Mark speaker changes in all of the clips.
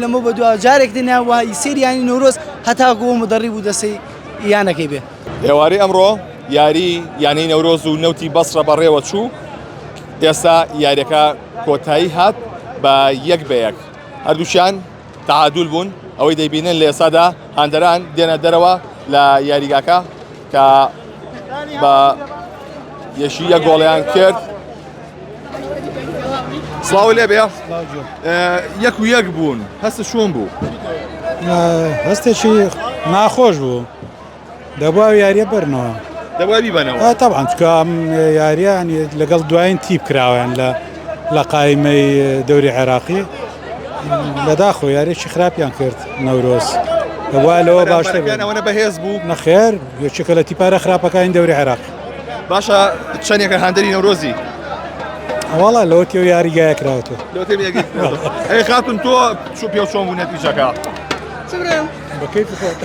Speaker 1: لەمە بە دو جارێک دنیاوە سریانی نۆرۆز هەتاکو مدەڕی بوو دەسەی یانەکەی بێ
Speaker 2: ئێوارەی ئەمڕۆ یاری یانەی نەورۆز و نەوتی بەسڕە بەڕێوە چوو ئێستا یاریەکە کۆتایی هات بە یەک بە یەک هەردووشیان تەعادول بوون ئەوەی دەیبینن لە ئێسادا هاندەران دێنە دەرەوە لە یاریگاکە کە بە یەشی یەک گۆڵیان کرد سڵاو لێ بێ یەک و یەک بوون هەستە چۆن بوو
Speaker 3: هەستێکی ناخۆش بوو دەبووە یاریە بەرنەوە
Speaker 2: دەبووە بیبەنەوە
Speaker 3: تەبعاً چکە ئەم یاریانی لەگەڵ دوایین تیپ کراویان لە قایمەی دەوری عێراقی بەداخۆ یاریێکی خراپیان کرد نەورۆز دەبووە لەوە باشتر
Speaker 2: ئەوەنە بەهێز بوو
Speaker 3: نەخێر یەکێکە لە تیپارە خراپەکانی دەوری عێراقی
Speaker 2: باشە چەندێکە هاندەری نەورۆزی
Speaker 3: وەڵا لەوە تێو یاریگایە کراوەتەوە
Speaker 2: ئەی خاتون تۆ چوو پێ چۆن بوو نەتیجەکە
Speaker 3: بەکەیت خۆت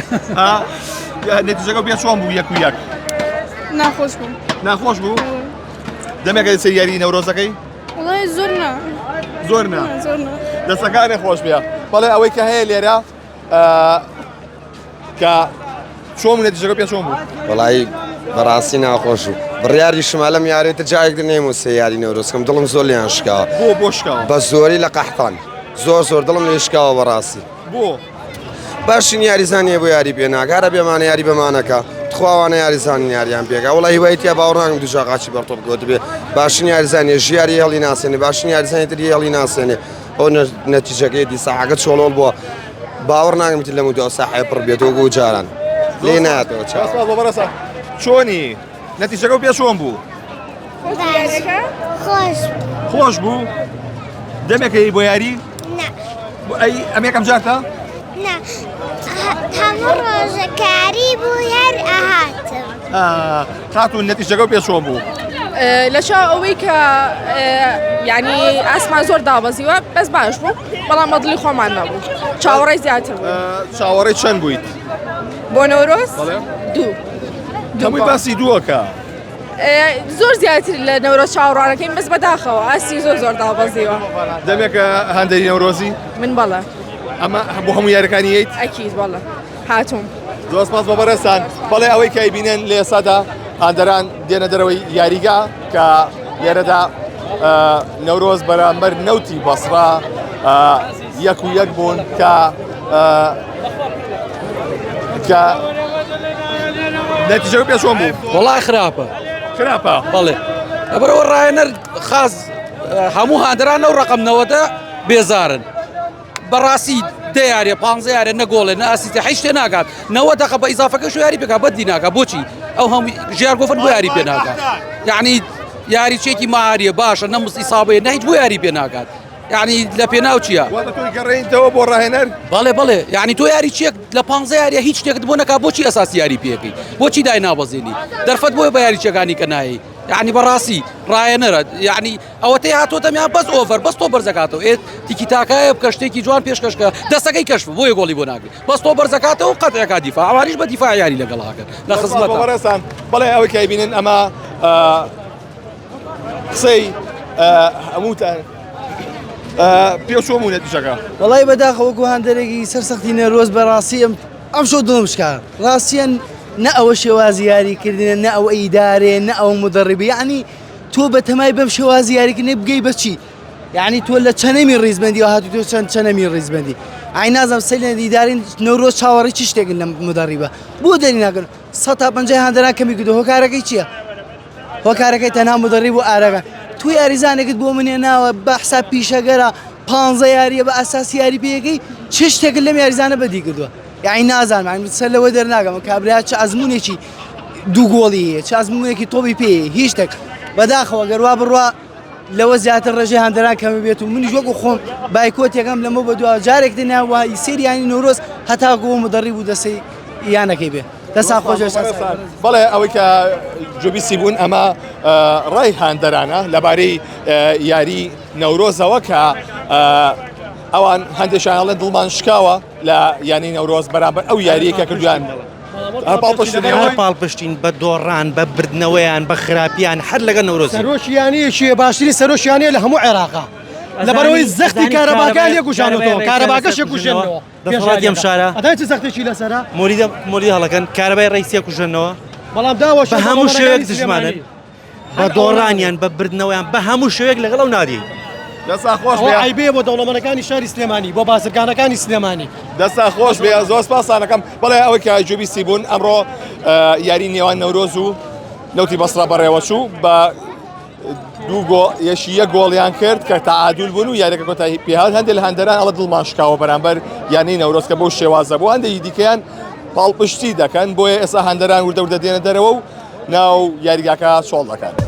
Speaker 2: نەتیجەکە پێ چۆن بوو یەک و یەک
Speaker 4: ناخۆش بوو
Speaker 2: ناخۆش بوو دەمێکە سەر یاری نەورۆزەکەی
Speaker 4: وڵای زۆر
Speaker 2: زۆر نا دەستەکانی خۆش بێ بەڵێ ئەوەی کە هەیە لێرە کە چۆن نەتیجەکە پێ چۆن بوو
Speaker 5: وەڵایی بەڕاستی ناخۆش و بڕیاری شما لەم یاریێتە جایەک نێم و سێ یاری نەورۆزکەم دڵم زۆر لیان شکاوە
Speaker 2: بۆ شکاوە
Speaker 5: بە زۆری لە قەحتان زۆر دڵم لێ شکاوە بەڕاستی
Speaker 2: بۆ
Speaker 5: باشین یاریزانیە بۆ یاری پێ ناکارە بێمانە یاری بەمانەکە تخواوانە یاریزانی یاریان پێکا وڵی هیوایەتیا باوەڕناگەم دوو قاچی بەرتۆ بگوت بێ باشین یاریزانیە ژیاری هێڵی ناسێنێ باشین یاریزانی تری هێڵی ناسێنێ ئەو نەتیجەکەی دیساعەکە چۆڵۆڵ بووە باوەڕ ناگەمتی لە مودەوە ساحەیە پڕ بێتەوە گو جاران لێ ناتەوە
Speaker 2: بەڕاستا چۆنی نەتیجەکە پێ چۆن بوو خۆش بوو دەمێکەی بۆ یاری ئەی ئەمێکم جارتە
Speaker 6: هەموو ڕۆژەکاری بوو هەر ئاهاتم
Speaker 2: خاتون نەتیجەکە پێ چۆن بوو
Speaker 4: لە شا ئەوەی کە ینی ئاسمان زۆر دابەزیوە بەس باش بوو بەڵام بەدڵی خۆمان نەبوو چاوەڕێی زیاتر بوو
Speaker 2: چاوەڕێی چەند بوویت
Speaker 4: بۆ نەورۆز دوو
Speaker 2: هەمووی باسی دووەکە
Speaker 4: زۆر زیاتر لە نەورۆز چاوەڕوانەکەین بەس بەداخەوە ئاسی زۆر دابەزیوە
Speaker 2: دەمێکە هەندێری نەورۆزی
Speaker 4: من بەڵە
Speaker 2: ئەمە بۆ هەموو یاریەکانی ییت
Speaker 4: ئەکید بەڵە هاتووم
Speaker 2: دۆست بە بەڕێستان بەڵێ ئەوەی کە ئەیبینێن لە ئێسادا هاندەران دێنە دەرەوەی یاریگا کە لێرەدا نەورۆز بەرامبەر نەوتی بەسڕا یەک و یەک بوون کە نەتیجەکە پێ چۆن بوو
Speaker 7: وەڵای خراپە بەڵێ ئەبەرەوە ڕایەنەر خاز هەموو هاندەران ئەو ڕقمنەوەدا بێزارن بەڕاستی دیارێ 15 یارە نەگۆڵێ ناسیتە هیچ ناکات 90 دقیقە بە ئیزافەکە شو یاری بکات بەدی ناکات بۆچی ئەو هەموو ژیار گۆفن بۆ یاری پێ ناکات یعنی یاریچێکی ماریە باشە نەموس ئیسابەیە نە هیچ بۆ یاری پێ ناکات یعنی لە پێناو چییە
Speaker 2: گەڕێنیتەوە بۆ ڕاهێنەر
Speaker 7: بەڵێ یعنی تۆ یاری چێک لە 15 یاریە هیچ شتێکت بۆ نەکات بۆچی ئەساسی یاری پێەکەی بۆچی دای نابەزێنی دەرفەت بۆی بە یاری چێکانی کە نایی یعنی بەڕاستی ڕایەنەرە یعنی ئەوە تێ هاتۆتەمیان بەس ئۆڤەر بەس تۆ بەرزەکاتەوە ئێت تیکی تاکایە بکە شتێکی جوان پێشکەشکە دەستەکەی کەشف بۆیە گۆڵی بۆ ناگرێت بەس تۆ بەرزەکاتەوە قەتێکا دیفاع ئەوانیش بە دیفاع یاری لەگەڵاکەن لە
Speaker 2: خزمەتەوە بەڵێ ئەوەی کە ئەیبینن ئەمە قسەی هەمووتان پێ چۆن بوو نەتیجەکە
Speaker 1: وەڵای بەداخەوە گو هەندێکی سەرسەختی نەورۆز بەڕاستی ئەم شۆ دڵم شکا ڕاستیان نە ئەوە شێوازی یاریکردنە نە ئەو ئیدارێ نە ئەو مدەڕیبی یعنی تۆ بە تەمای بەم شێوازی یاریکردنێ بگەی بەچی یعنی تۆ لە چەنەمی ڕیزبەندی و هاتوو تۆ چەند چەنەمی ڕیزبەندی ئای نازەم سەی لە دیدارین نەورۆز چاوەڕی چی شتێکن لە مدەڕیبە بۆ دەری ناکەن 150 هاندەران کەمی کردو هۆکارەکەی چییە هۆکارەکەی تەنها مدەڕی بۆ ئارەکە تو یاریزانێکت بۆ منێ ناوە بە حساب پیشەگەرە 15 یاریە بە ئاساسی یاری پێەکەی چ شتێکت لەم یاریزانە بەدی کردووە یعنی نازانم سەر لەوە دەرناگەم کابرا چه ئەزمونێکی دوو گۆڵی هەیە چه ئەزمونێکی تۆپی پێ هیچ شتێک بەداخەوە گەروا بڕوا لەوە زیاتر ڕێژەی هاندەران کەمە بێت و منیش وەکو خۆم بایکۆتێکم لەمە بە دو جارێک دنیاوە سریانی نۆرۆز هەتاکو مدەڕی بوو دەسەی یانەکەی بێ دەسا خۆش
Speaker 2: بەڵێ ئەوەی کە جوبیسی بوون ئەمە ڕای هاندەرانە لەبارەی یاری نەورۆزەوە کە ئەوان هەندێکشانڵێ دڵمان شکاوە لە یانی نەورۆز بەرامبەر ئەو یاریەکە کردویان
Speaker 8: پاڵپشتین بە دۆڕان بە بردنەوەیان بە خراپیان هەر لەگە نەورۆز
Speaker 9: سەرۆشیانیشیە باشترین سەرۆشیانەیە لە هەموو عێراقا
Speaker 8: لەبەرەوەی زەختی کارەباکان لێکوژانەوە کارەباکەش یەکوژێنەوە
Speaker 9: دەسەڵاتی ئەم شارە
Speaker 8: ئەدای چ زەختێکی لەسەرە
Speaker 9: موری هەڵەکەن کارەبای ڕیسیە کوژێنەوە
Speaker 8: بەڵام داوە
Speaker 9: بە هەموو شوێک دژمانن بە دۆڕانیان بە بردنەوەیان بە هەموو شوێک لەگەڵ ئەو نادی
Speaker 2: دەستا خۆش بێ
Speaker 8: عیبێ بۆ دەوڵەمەندەکانی شاری سلێمانی بۆ بازرگانەکانی سلێمانی
Speaker 2: دەستا خۆش بێ زۆر سپاسانەکەم بەڵێ ئەوەی کە جوبیستی بوون ئەمڕۆ یاری نێوان نەورۆز و نەوتی بەسڕا بەڕێوەچوو بە یەک گۆڵیان کرد کە تەعادول بوون و یاریەکە کۆتایی پێهات هەندێک لە هەندەران ئەڵە دڵمان شکاوە بەرامبەر یانی نەورۆز کە بەو شێوازە بوو هەندێکی دیکەیان پاڵپشتی دەکەن بۆیە ئێستا هەندەران وردە دێنە دەرەوە و ناو یاریگاکە چۆڵ دەکەن.